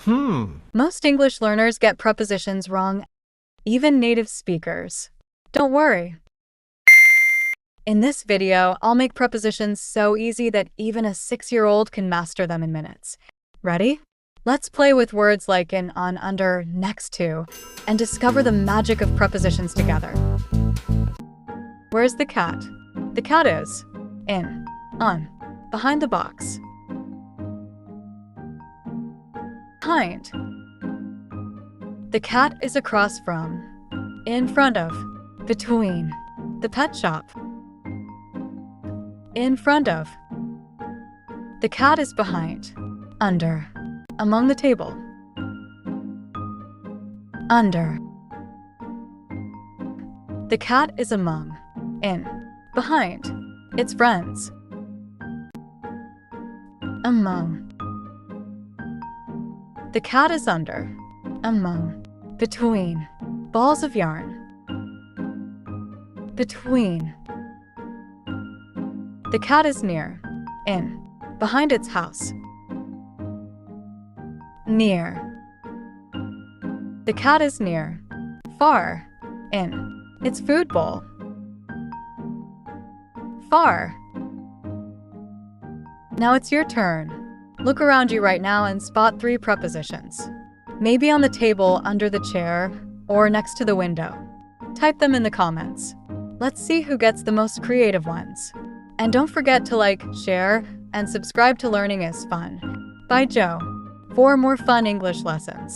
Most English learners get prepositions wrong, even native speakers. Don't worry. In this video, I'll make prepositions so easy that even a 6-year-old can master them in minutes. Ready? Let's play with words like in, on, under, next to, and discover the magic of prepositions together. Where's the cat? The cat is in, on, behind the box. Behind. The cat is across from, in front of, between, the pet shop. In front of. The cat is behind, under, among the table. Under. The cat is among, in, behind, its friends. Among. The cat is under, among, between, balls of yarn. Between. The cat is near, in, behind its house. Near. The cat is near, far, in, its food bowl. Far. Now it's your turn. Look around you right now and spot 3 prepositions. Maybe on the table, under the chair, or next to the window. Type them in the comments. Let's see who gets the most creative ones. And don't forget to like, share, and subscribe to Learning is Fun by Joe for more fun English lessons.